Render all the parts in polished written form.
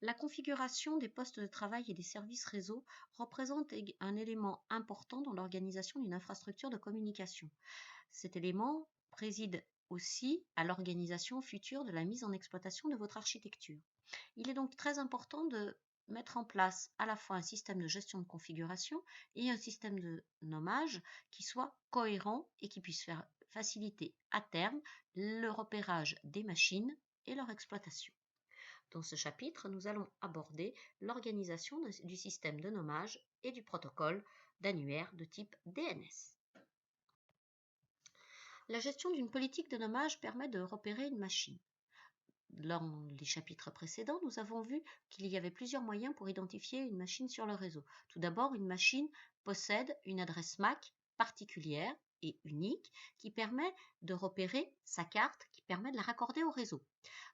La configuration des postes de travail et des services réseau représente un élément important dans l'organisation d'une infrastructure de communication. Cet élément préside aussi à l'organisation future de la mise en exploitation de votre architecture. Il est donc très important de mettre en place à la fois un système de gestion de configuration et un système de nommage qui soit cohérent et qui puisse faciliter à terme le repérage des machines et leur exploitation. Dans ce chapitre, nous allons aborder l'organisation du système de nommage et du protocole d'annuaire de type DNS. La gestion d'une politique de nommage permet de repérer une machine. Dans les chapitres précédents, nous avons vu qu'il y avait plusieurs moyens pour identifier une machine sur le réseau. Tout d'abord, une machine possède une adresse MAC particulière et unique qui permet de repérer sa carte, qui permet de la raccorder au réseau.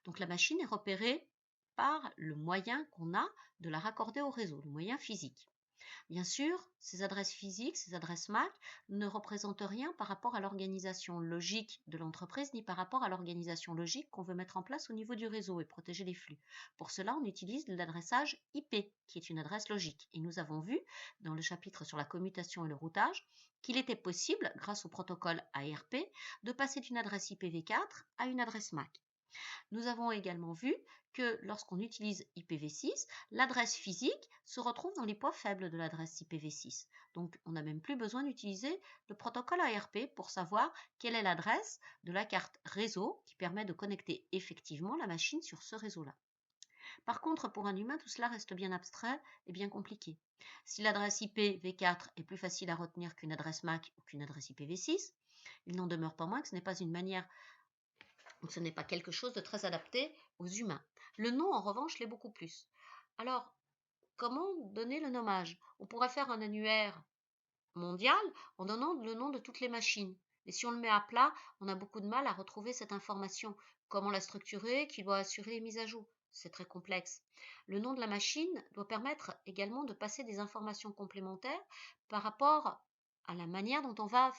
Donc la machine est repérée par le moyen qu'on a de la raccorder au réseau, le moyen physique. Bien sûr, ces adresses physiques, ces adresses MAC, ne représentent rien par rapport à l'organisation logique de l'entreprise, ni par rapport à l'organisation logique qu'on veut mettre en place au niveau du réseau et protéger les flux. Pour cela, on utilise l'adressage IP, qui est une adresse logique. Et nous avons vu, dans le chapitre sur la commutation et le routage, qu'il était possible, grâce au protocole ARP, de passer d'une adresse IPv4 à une adresse MAC. Nous avons également vu que lorsqu'on utilise IPv6, l'adresse physique se retrouve dans les poids faibles de l'adresse IPv6. Donc on n'a même plus besoin d'utiliser le protocole ARP pour savoir quelle est l'adresse de la carte réseau qui permet de connecter effectivement la machine sur ce réseau-là. Par contre, pour un humain, tout cela reste bien abstrait et bien compliqué. Si l'adresse IPv4 est plus facile à retenir qu'une adresse MAC ou qu'une adresse IPv6, il n'en demeure pas moins que ce n'est pas une manière. Donc ce n'est pas quelque chose de très adapté aux humains. Le nom, en revanche, l'est beaucoup plus. Alors, comment donner le nommage? On pourrait faire un annuaire mondial en donnant le nom de toutes les machines. Et si on le met à plat, on a beaucoup de mal à retrouver cette information. Comment la structurer, qui doit assurer les mises à jour? C'est très complexe. Le nom de la machine doit permettre également de passer des informations complémentaires par rapport à la manière dont on va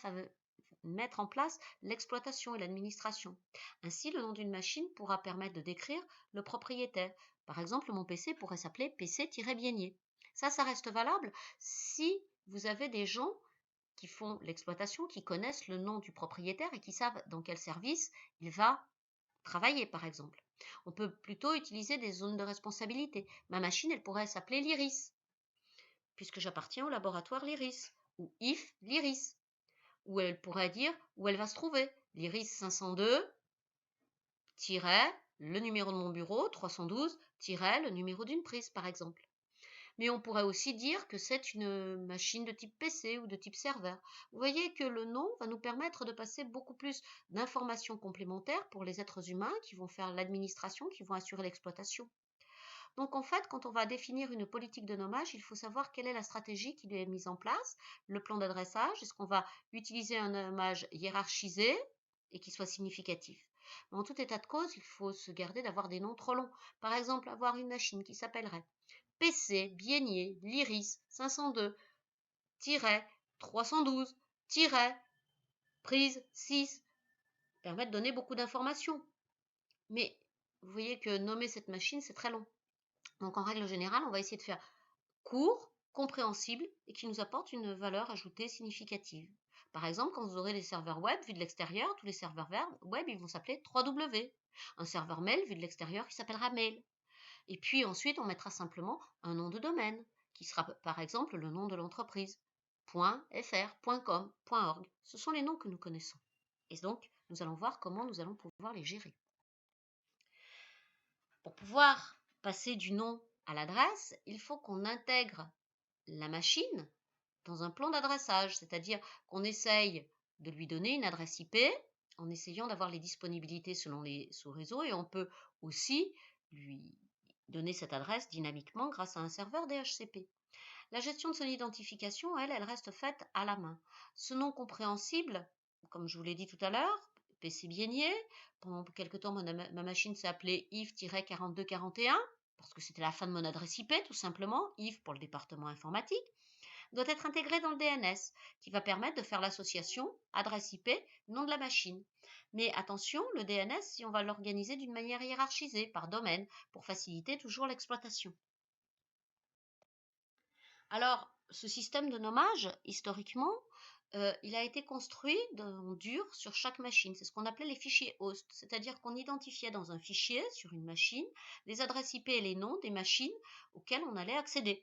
mettre en place l'exploitation et l'administration. Ainsi, le nom d'une machine pourra permettre de décrire le propriétaire. Par exemple, mon PC pourrait s'appeler PC-Bienier. Ça reste valable si vous avez des gens qui font l'exploitation, qui connaissent le nom du propriétaire et qui savent dans quel service il va travailler, par exemple. On peut plutôt utiliser des zones de responsabilité. Ma machine, elle pourrait s'appeler l'Iris, puisque j'appartiens au laboratoire l'Iris, ou IF l'Iris, où elle pourrait dire où elle va se trouver. L'Iris 502, le numéro de mon bureau, 312, le numéro d'une prise, par exemple. Mais on pourrait aussi dire que c'est une machine de type PC ou de type serveur. Vous voyez que le nom va nous permettre de passer beaucoup plus d'informations complémentaires pour les êtres humains qui vont faire l'administration, qui vont assurer l'exploitation. Donc en fait, quand on va définir une politique de nommage, il faut savoir quelle est la stratégie qui est mise en place, le plan d'adressage, est-ce qu'on va utiliser un nommage hiérarchisé et qui soit significatif. Mais en tout état de cause, il faut se garder d'avoir des noms trop longs. Par exemple, avoir une machine qui s'appellerait PC, Bienier, l'Iris, 502, 312, prise 6, permet de donner beaucoup d'informations. Mais vous voyez que nommer cette machine, c'est très long. Donc en règle générale, on va essayer de faire court, compréhensible et qui nous apporte une valeur ajoutée significative. Par exemple, quand vous aurez des serveurs web vus de l'extérieur, tous les serveurs web, ils vont s'appeler 3W. Un serveur mail vu de l'extérieur, il s'appellera mail. Et puis ensuite, on mettra simplement un nom de domaine, qui sera par exemple le nom de l'entreprise. .fr, .com, .org. Ce sont les noms que nous connaissons. Et donc, nous allons voir comment nous allons pouvoir les gérer. Pour pouvoir passer du nom à l'adresse, il faut qu'on intègre la machine dans un plan d'adressage, c'est-à-dire qu'on essaye de lui donner une adresse IP en essayant d'avoir les disponibilités selon les sous-réseaux et on peut aussi lui donner cette adresse dynamiquement grâce à un serveur DHCP. La gestion de son identification, elle reste faite à la main. Ce nom compréhensible, comme je vous l'ai dit tout à l'heure, PC Bienier, pendant quelque temps ma machine s'est appelée IF-4241, parce que c'était la fin de mon adresse IP tout simplement, IF pour le département informatique. doit être intégré dans le DNS, qui va permettre de faire l'association adresse IP, nom de la machine. Mais attention, le DNS, si on va l'organiser d'une manière hiérarchisée, par domaine, pour faciliter toujours l'exploitation. Alors, ce système de nommage, historiquement, il a été construit en dur sur chaque machine. C'est ce qu'on appelait les fichiers host, c'est-à-dire qu'on identifiait dans un fichier sur une machine les adresses IP et les noms des machines auxquelles on allait accéder.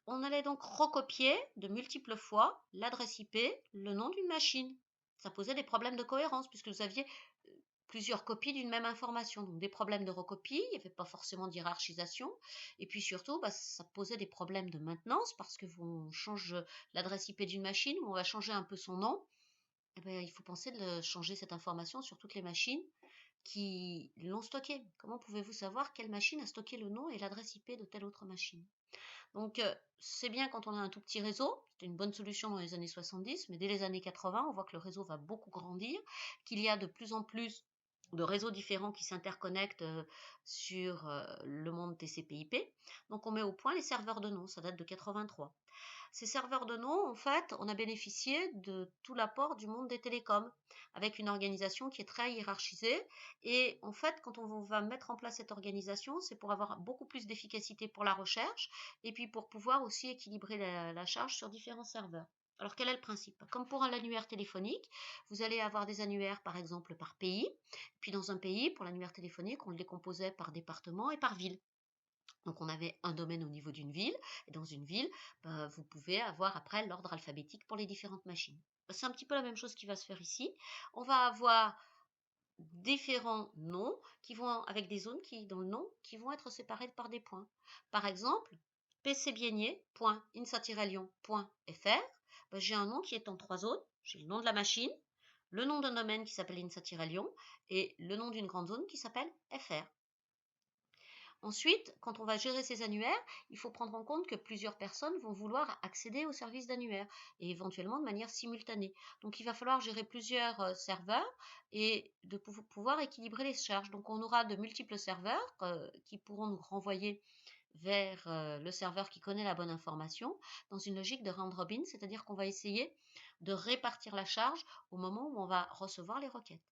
On allait donc recopier de multiples fois l'adresse IP, le nom d'une machine. Ça posait des problèmes de cohérence puisque vous aviez plusieurs copies d'une même information. Donc des problèmes de recopie, il n'y avait pas forcément d'hierarchisation. Et puis surtout, ça posait des problèmes de maintenance parce que on change l'adresse IP d'une machine ou on va changer un peu son nom. Eh bien, il faut penser de changer cette information sur toutes les machines qui l'ont stocké. Comment pouvez-vous savoir quelle machine a stocké le nom et l'adresse IP de telle autre machine? Donc, c'est bien quand on a un tout petit réseau. C'était une bonne solution dans les années 70, mais dès les années 80, on voit que le réseau va beaucoup grandir, qu'il y a de plus en plus de réseaux différents qui s'interconnectent sur le monde TCP/IP. Donc, on met au point les serveurs de nom. Ça date de 83. Ces serveurs de nom, en fait, on a bénéficié de tout l'apport du monde des télécoms, avec une organisation qui est très hiérarchisée. Et en fait, quand on va mettre en place cette organisation, c'est pour avoir beaucoup plus d'efficacité pour la recherche, et puis pour pouvoir aussi équilibrer la charge sur différents serveurs. Alors, quel est le principe? Comme pour un annuaire téléphonique, vous allez avoir des annuaires, par exemple, par pays. Puis dans un pays, pour l'annuaire téléphonique, on le décomposait par département et par ville. Donc on avait un domaine au niveau d'une ville, et dans une ville, vous pouvez avoir après l'ordre alphabétique pour les différentes machines. C'est un petit peu la même chose qui va se faire ici. On va avoir différents noms qui vont avec des zones qui, dans le nom, qui vont être séparées par des points. Par exemple, pcbiennier.insa-lyon.fr, j'ai un nom qui est en 3 zones. J'ai le nom de la machine, le nom d'un domaine qui s'appelle Insa-Lyon et le nom d'une grande zone qui s'appelle FR. Ensuite, quand on va gérer ces annuaires, il faut prendre en compte que plusieurs personnes vont vouloir accéder au service d'annuaire et éventuellement de manière simultanée. Donc il va falloir gérer plusieurs serveurs et de pouvoir équilibrer les charges. Donc on aura de multiples serveurs qui pourront nous renvoyer vers le serveur qui connaît la bonne information dans une logique de round robin, c'est-à-dire qu'on va essayer de répartir la charge au moment où on va recevoir les requêtes.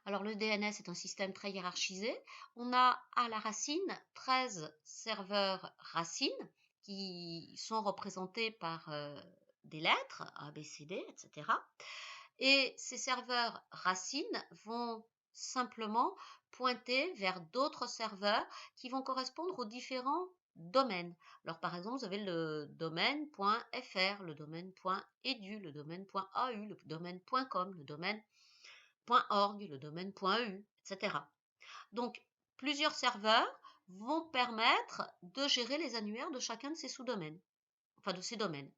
Alors le DNS est un système très hiérarchisé. On a à la racine 13 serveurs racines qui sont représentés par des lettres A, B, C, D, etc. Et ces serveurs racines vont simplement pointer vers d'autres serveurs qui vont correspondre aux différents domaines. Alors par exemple, vous avez le domaine .fr, le domaine .edu, le domaine .au, le domaine .com, le domaine .org, le domaine .eu, etc. Donc, plusieurs serveurs vont permettre de gérer les annuaires de chacun de ces sous-domaines, enfin de ces domaines.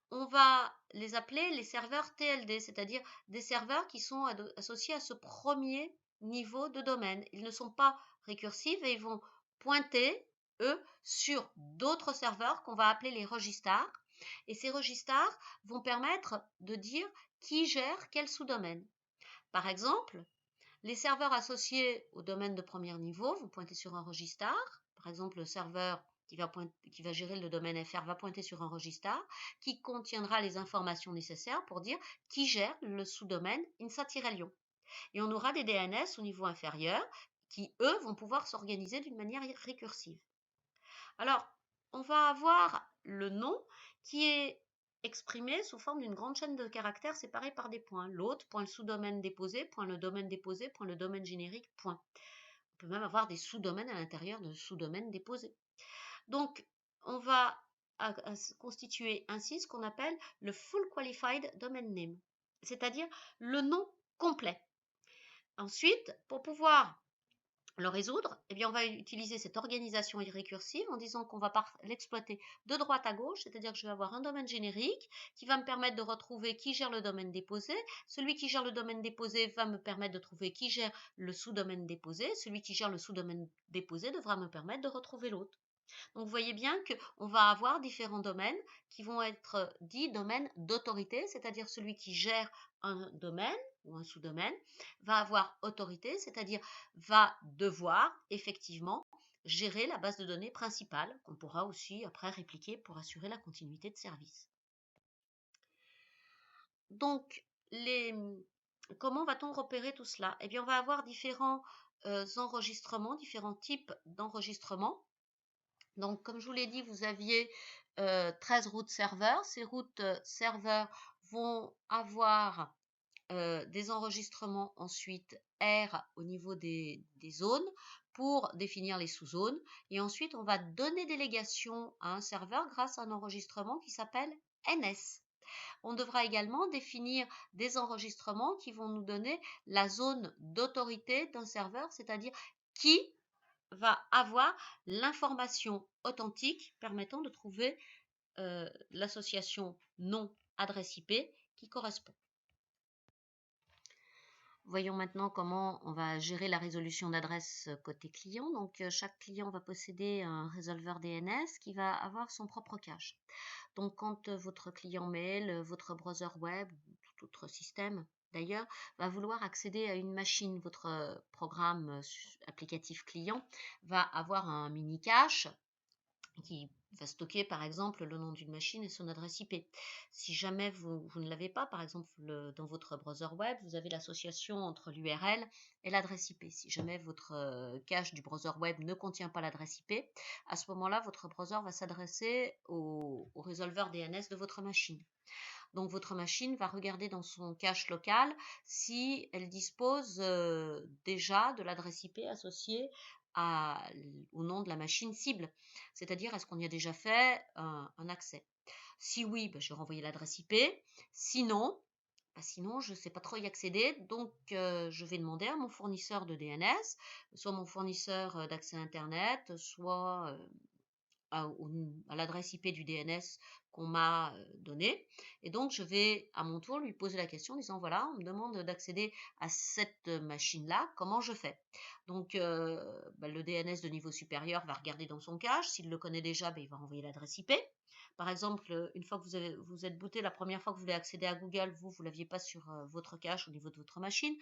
On va les appeler les serveurs TLD, c'est-à-dire des serveurs qui sont associés à ce premier niveau de domaine. Ils ne sont pas récursifs et ils vont pointer, eux, sur d'autres serveurs qu'on va appeler les registars. Et ces registars vont permettre de dire qui gère quel sous-domaine. Par exemple, les serveurs associés au domaine de premier niveau vont pointer sur un registar. Par exemple, le serveur qui va gérer le domaine FR va pointer sur un registar qui contiendra les informations nécessaires pour dire qui gère le sous-domaine INSA-Lyon. Et on aura des DNS au niveau inférieur qui, eux, vont pouvoir s'organiser d'une manière récursive. Alors, on va avoir le nom qui est exprimé sous forme d'une grande chaîne de caractères séparés par des points. L'autre, point le sous-domaine déposé, point le domaine déposé, point le domaine générique, point. On peut même avoir des sous-domaines à l'intérieur de sous-domaines déposés. Donc, on va constituer ainsi ce qu'on appelle le Full Qualified Domain Name, c'est-à-dire le nom complet. Ensuite, pour pouvoir le résoudre, eh bien, on va utiliser cette organisation récursive en disant qu'on va l'exploiter de droite à gauche, c'est-à-dire que je vais avoir un domaine générique qui va me permettre de retrouver qui gère le domaine déposé. Celui qui gère le domaine déposé va me permettre de trouver qui gère le sous-domaine déposé. Celui qui gère le sous-domaine déposé devra me permettre de retrouver l'autre. Donc, vous voyez bien qu'on va avoir différents domaines qui vont être dits domaines d'autorité, c'est-à-dire celui qui gère un domaine ou un sous-domaine va avoir autorité, c'est-à-dire va devoir effectivement gérer la base de données principale qu'on pourra aussi après répliquer pour assurer la continuité de service. Donc, comment va-t-on repérer tout cela? Eh bien, on va avoir différents enregistrements, différents types d'enregistrements. Donc, comme je vous l'ai dit, vous aviez 13 routes serveurs. Ces routes serveurs vont avoir des enregistrements ensuite R au niveau des zones pour définir les sous-zones. Et ensuite, on va donner délégation à un serveur grâce à un enregistrement qui s'appelle NS. On devra également définir des enregistrements qui vont nous donner la zone d'autorité d'un serveur, c'est-à-dire qui va avoir l'information authentique permettant de trouver l'association nom-adresse IP qui correspond. Voyons maintenant comment on va gérer la résolution d'adresse côté client. Donc, chaque client va posséder un résolveur DNS qui va avoir son propre cache. Donc, quand votre client mail, votre browser web ou tout autre système d'ailleurs va vouloir accéder à une machine, votre programme applicatif client va avoir un mini cache qui va stocker par exemple le nom d'une machine et son adresse IP. Si jamais vous ne l'avez pas, par exemple dans votre browser web, vous avez l'association entre l'URL et l'adresse IP. Si jamais votre cache du browser web ne contient pas l'adresse IP, à ce moment-là, votre browser va s'adresser au résolveur DNS de votre machine. Donc votre machine va regarder dans son cache local si elle dispose déjà de l'adresse IP associée au nom de la machine cible. C'est-à-dire, est-ce qu'on y a déjà fait un accès? Si oui, je vais renvoyer l'adresse IP. Sinon, je ne sais pas trop y accéder, donc je vais demander à mon fournisseur de DNS, soit mon fournisseur d'accès Internet, soit à l'adresse IP du DNS qu'on m'a donné. Et donc, je vais à mon tour lui poser la question en disant, voilà, on me demande d'accéder à cette machine-là, comment je fais? Donc, le DNS de niveau supérieur va regarder dans son cache. S'il le connaît déjà, il va envoyer l'adresse IP. Par exemple, une fois que vous êtes booté, la première fois que vous voulez accéder à Google, vous ne l'aviez pas sur votre cache au niveau de votre machine,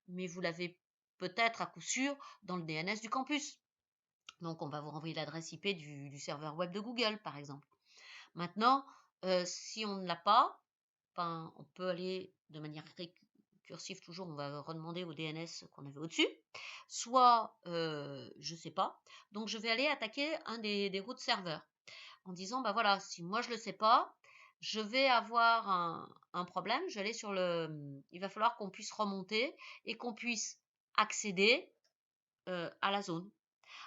mais vous l'avez peut-être à coup sûr dans le DNS du campus. Donc, on va vous renvoyer l'adresse IP du serveur web de Google, par exemple. Maintenant, si on ne l'a pas, on peut aller de manière récursive toujours, on va redemander au DNS qu'on avait au-dessus. Soit, je ne sais pas. Donc, je vais aller attaquer un des routes serveurs en disant, voilà, si moi je ne le sais pas, je vais avoir un problème. Je vais aller il va falloir qu'on puisse remonter et qu'on puisse accéder à la zone.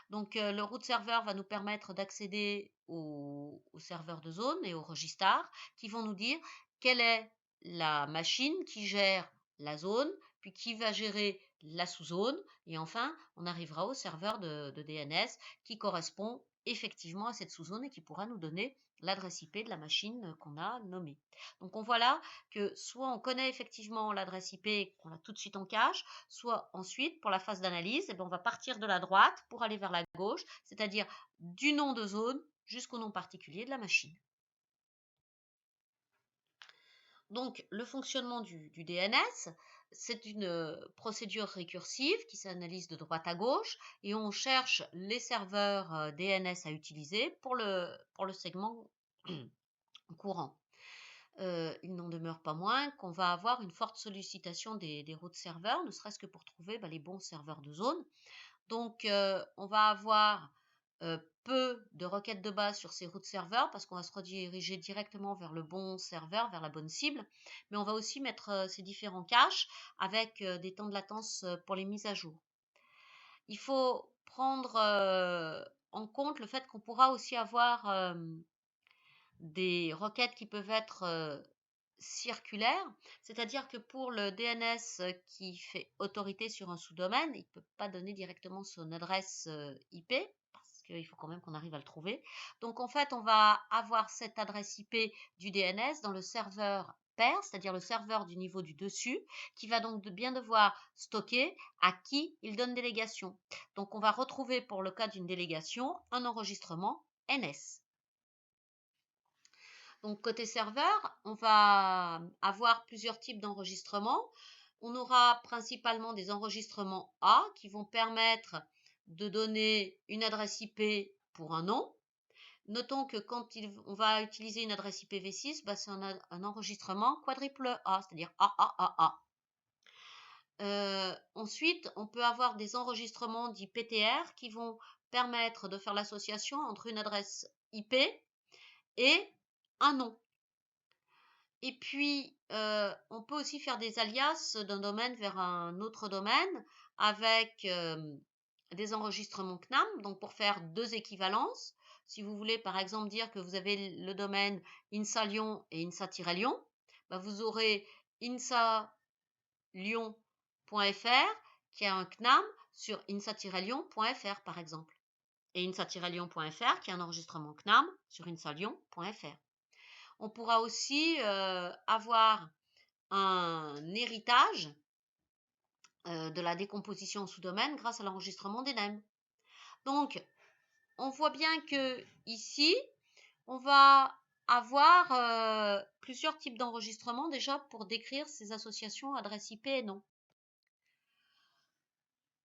Donc, le root server va nous permettre d'accéder aux serveurs de zone et aux registars qui vont nous dire quelle est la machine qui gère la zone, puis qui va gérer la sous-zone. Et enfin, on arrivera au serveur de DNS qui correspond effectivement à cette sous-zone et qui pourra nous donner l'adresse IP de la machine qu'on a nommée. Donc, on voit là que soit on connaît effectivement l'adresse IP qu'on a tout de suite en cache, soit ensuite, pour la phase d'analyse, on va partir de la droite pour aller vers la gauche, c'est-à-dire du nom de zone jusqu'au nom particulier de la machine. Donc, le fonctionnement du DNS, c'est une procédure récursive qui s'analyse de droite à gauche et on cherche les serveurs DNS à utiliser pour le segment courant. Il n'en demeure pas moins qu'on va avoir une forte sollicitation des routes serveurs, ne serait-ce que pour trouver les bons serveurs de zone. Donc, on va avoir peu de requêtes de base sur ces routes serveurs parce qu'on va se rediriger directement vers le bon serveur, vers la bonne cible. Mais on va aussi mettre ces différents caches avec des temps de latence pour les mises à jour. Il faut prendre en compte le fait qu'on pourra aussi avoir des requêtes qui peuvent être circulaire, c'est-à-dire que pour le DNS qui fait autorité sur un sous-domaine, il ne peut pas donner directement son adresse IP, parce qu'il faut quand même qu'on arrive à le trouver. Donc en fait, on va avoir cette adresse IP du DNS dans le serveur pair, c'est-à-dire le serveur du niveau du dessus, qui va donc bien devoir stocker à qui il donne délégation. Donc on va retrouver pour le cas d'une délégation un enregistrement NS. Donc, côté serveur, on va avoir plusieurs types d'enregistrements. On aura principalement des enregistrements A qui vont permettre de donner une adresse IP pour un nom. Notons que quand on va utiliser une adresse IPv6, bah, c'est un enregistrement quadruple A, c'est-à-dire AAAA. Ensuite, on peut avoir des enregistrements dits PTR qui vont permettre de faire l'association entre une adresse IP et un nom. Et puis, on peut aussi faire des alias d'un domaine vers un autre domaine avec des enregistrements CNAM, donc pour faire deux équivalences. Si vous voulez par exemple dire que vous avez le domaine INSA Lyon et INSA-Lyon, bah, vous aurez INSA-Lyon.fr qui a un CNAM sur INSA-Lyon.fr par exemple. Et INSA-Lyon.fr qui a un enregistrement CNAM sur INSA-Lyon.fr. On pourra aussi avoir un héritage de la décomposition en sous-domaine grâce à l'enregistrement des NEM. Donc, on voit bien que ici, on va avoir plusieurs types d'enregistrements déjà pour décrire ces associations adresse IP et nom.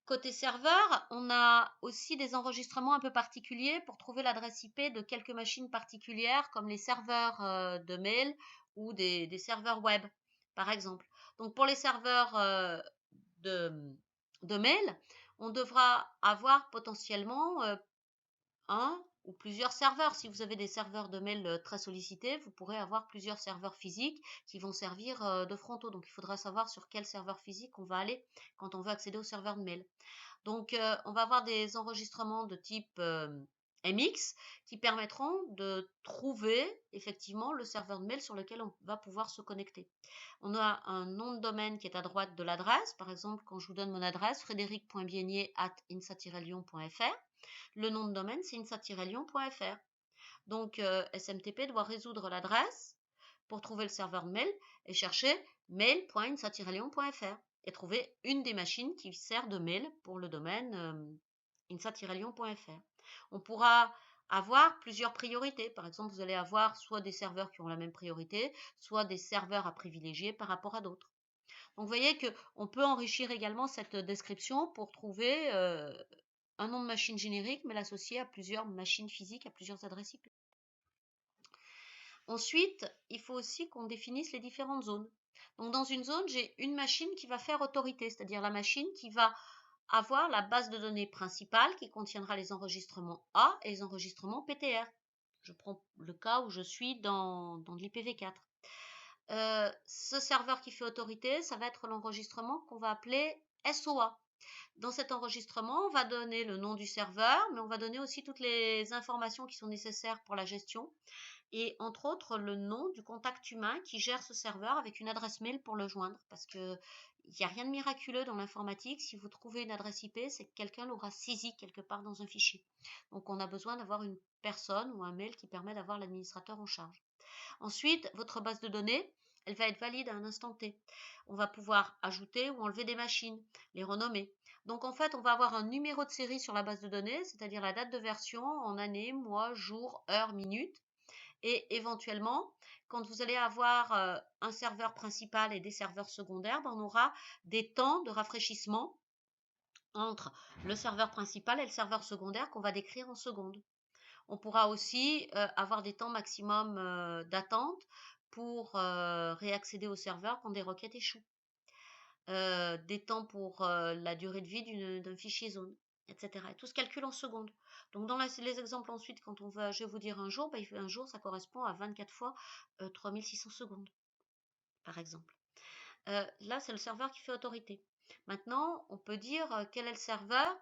Côté serveur, on a aussi des enregistrements un peu particuliers pour trouver l'adresse IP de quelques machines particulières comme les serveurs de mail ou des serveurs web, par exemple. Donc pour les serveurs de mail, on devra avoir potentiellement un ou plusieurs serveurs. Si vous avez des serveurs de mail très sollicités, vous pourrez avoir plusieurs serveurs physiques qui vont servir de frontaux. Donc il faudra savoir sur quel serveur physique on va aller quand on veut accéder au serveur de mail. Donc on va avoir des enregistrements de type MX qui permettront de trouver effectivement le serveur de mail sur lequel on va pouvoir se connecter. On a un nom de domaine qui est à droite de l'adresse. Par exemple, quand je vous donne mon adresse, frédéric.bienier@insa-lyon.fr, le nom de domaine, c'est insa-lyon.fr. Donc, SMTP doit résoudre l'adresse pour trouver le serveur de mail et chercher mail.insa-lyon.fr et trouver une des machines qui sert de mail pour le domaine insa-lyon.fr. On pourra avoir plusieurs priorités. Par exemple, vous allez avoir soit des serveurs qui ont la même priorité, soit des serveurs à privilégier par rapport à d'autres. Donc, vous voyez qu'on peut enrichir également cette description pour trouver un nom de machine générique, mais l'associer à plusieurs machines physiques, à plusieurs adresses IP. Ensuite, il faut aussi qu'on définisse les différentes zones. Donc, dans une zone, j'ai une machine qui va faire autorité, c'est-à-dire la machine qui va avoir la base de données principale qui contiendra les enregistrements A et les enregistrements PTR. Je prends le cas où je suis dans l'IPv4. Ce serveur qui fait autorité, ça va être l'enregistrement qu'on va appeler SOA. Dans cet enregistrement, on va donner le nom du serveur, mais on va donner aussi toutes les informations qui sont nécessaires pour la gestion et entre autres le nom du contact humain qui gère ce serveur avec une adresse mail pour le joindre parce que il n'y a rien de miraculeux dans l'informatique. Si vous trouvez une adresse IP, c'est que quelqu'un l'aura saisie quelque part dans un fichier. Donc on a besoin d'avoir une personne ou un mail qui permet d'avoir l'administrateur en charge. Ensuite, votre base de données, elle va être valide à un instant T. On va pouvoir ajouter ou enlever des machines, les renommer. Donc en fait, on va avoir un numéro de série sur la base de données, c'est-à-dire la date de version en année, mois, jour, heure, minute. Et éventuellement, quand vous allez avoir un serveur principal et des serveurs secondaires, on aura des temps de rafraîchissement entre le serveur principal et le serveur secondaire qu'on va décrire en secondes. On pourra aussi avoir des temps maximum d'attente pour réaccéder au serveur quand des requêtes échouent. Des temps pour la durée de vie d'un fichier zone, etc. Et tout se calcule en secondes. Donc dans les exemples ensuite, quand je vais vous dire un jour, un jour ça correspond à 24 fois 3600 secondes, par exemple. Là, c'est le serveur qui fait autorité. Maintenant, on peut dire quel est le serveur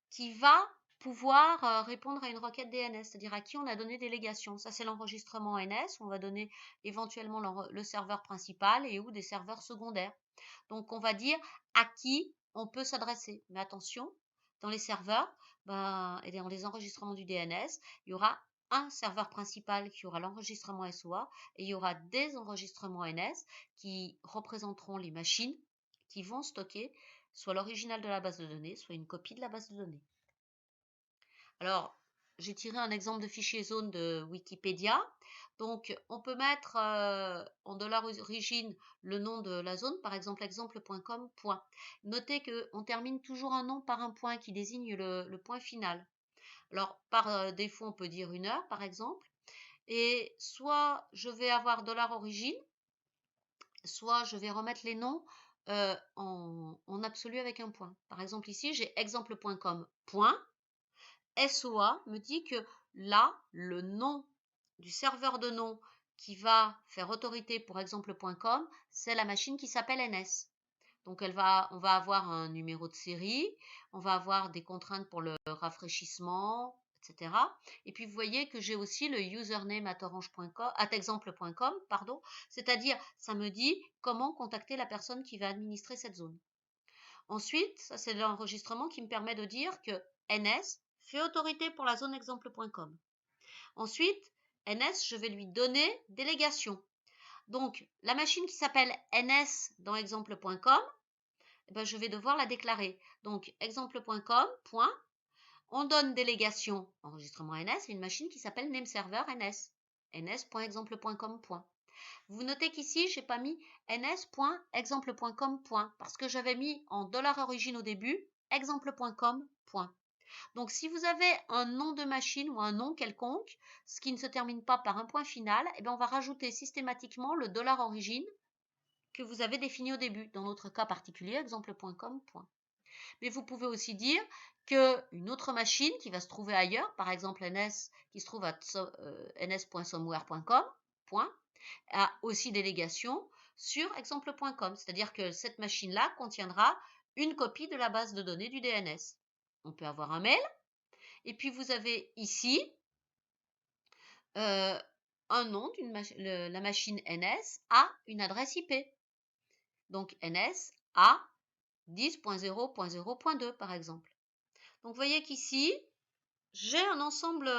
qui va pouvoir répondre à une requête DNS, c'est-à-dire à qui on a donné délégation. Ça, c'est l'enregistrement NS, où on va donner éventuellement le serveur principal et ou des serveurs secondaires. Donc, on va dire à qui on peut s'adresser. Mais attention, dans les serveurs et dans les enregistrements du DNS, il y aura un serveur principal qui aura l'enregistrement SOA et il y aura des enregistrements NS qui représenteront les machines qui vont stocker soit l'original de la base de données, soit une copie de la base de données. Alors, j'ai tiré un exemple de fichier zone de Wikipédia. Donc, on peut mettre en $origine le nom de la zone, par exemple exemple.com. Notez qu'on termine toujours un nom par un point qui désigne le point final. Alors, par défaut, on peut dire 1 heure, par exemple. Et soit je vais avoir $origine, soit je vais remettre les noms en absolu avec un point. Par exemple, ici, j'ai exemple.com. SOA me dit que là, le nom du serveur de nom qui va faire autorité pour exemple.com, c'est la machine qui s'appelle NS. Donc on va avoir un numéro de série, on va avoir des contraintes pour le rafraîchissement, etc. Et puis vous voyez que j'ai aussi le username @exemple.com, pardon, c'est-à-dire ça me dit comment contacter la personne qui va administrer cette zone. Ensuite, ça c'est l'enregistrement qui me permet de dire que NS fait autorité pour la zone exemple.com. Ensuite, NS, je vais lui donner délégation. Donc, la machine qui s'appelle NS dans exemple.com, je vais devoir la déclarer. Donc, exemple.com, on donne délégation enregistrement NS à une machine qui s'appelle nameserver NS, ns.exemple.com. Vous notez qu'ici, je n'ai pas mis ns.exemple.com. Parce que j'avais mis en $origine au début, exemple.com. Donc, si vous avez un nom de machine ou un nom quelconque, ce qui ne se termine pas par un point final, on va rajouter systématiquement le $origine que vous avez défini au début. Dans notre cas particulier, exemple.com. Mais vous pouvez aussi dire qu'une autre machine qui va se trouver ailleurs, par exemple NS qui se trouve à ns.somewhere.com, a aussi délégation sur exemple.com. C'est-à-dire que cette machine-là contiendra une copie de la base de données du DNS. On peut avoir un mail. Et puis vous avez ici un nom, la machine NS a une adresse IP. Donc NS a 10.0.0.2 par exemple. Donc vous voyez qu'ici, j'ai un ensemble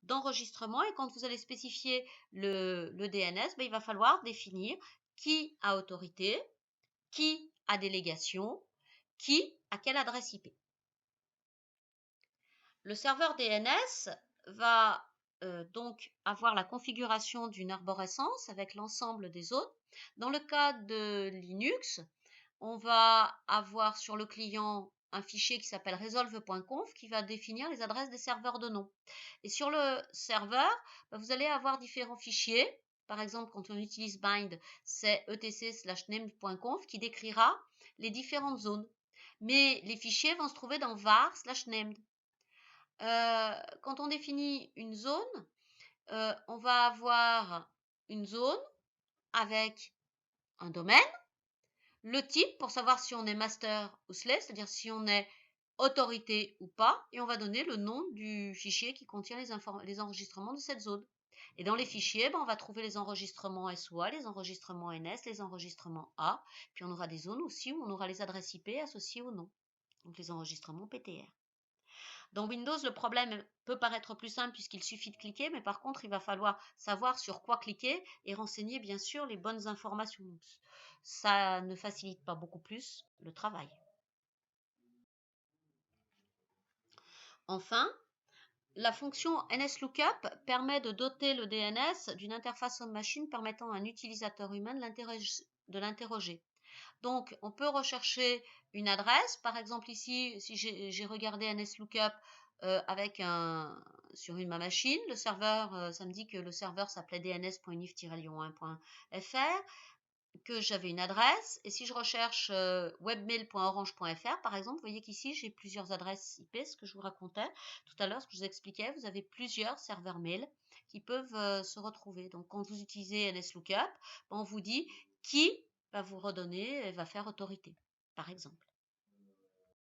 d'enregistrements et quand vous allez spécifier le DNS, il va falloir définir qui a autorité, qui a délégation, qui a quelle adresse IP. Le serveur DNS va donc avoir la configuration d'une arborescence avec l'ensemble des zones. Dans le cas de Linux, on va avoir sur le client un fichier qui s'appelle resolve.conf qui va définir les adresses des serveurs de nom. Et sur le serveur, vous allez avoir différents fichiers. Par exemple, quand on utilise bind, c'est etc/named.conf qui décrira les différentes zones. Mais les fichiers vont se trouver dans var/named. Quand on définit une zone, on va avoir une zone avec un domaine, le type pour savoir si on est master ou slave, c'est-à-dire si on est autorité ou pas, et on va donner le nom du fichier qui contient les enregistrements de cette zone. Et dans les fichiers, on va trouver les enregistrements SOA, les enregistrements NS, les enregistrements A, puis on aura des zones aussi où on aura les adresses IP associées au nom, donc les enregistrements PTR. Dans Windows, le problème peut paraître plus simple puisqu'il suffit de cliquer, mais par contre, il va falloir savoir sur quoi cliquer et renseigner bien sûr les bonnes informations. Ça ne facilite pas beaucoup plus le travail. Enfin, la fonction NSLOOKUP permet de doter le DNS d'une interface homme-machine permettant à un utilisateur humain de l'interroger. Donc, on peut rechercher une adresse. Par exemple, ici, si j'ai regardé NSLOOKUP sur ma machine, le serveur, ça me dit que le serveur s'appelait dns.unif-lyon1.fr, que j'avais une adresse. Et si je recherche webmail.orange.fr, par exemple, vous voyez qu'ici, j'ai plusieurs adresses IP, ce que je vous racontais tout à l'heure, ce que je vous expliquais. Vous avez plusieurs serveurs mail qui peuvent se retrouver. Donc, quand vous utilisez NSLOOKUP, on vous dit qui va vous redonner et va faire autorité, par exemple.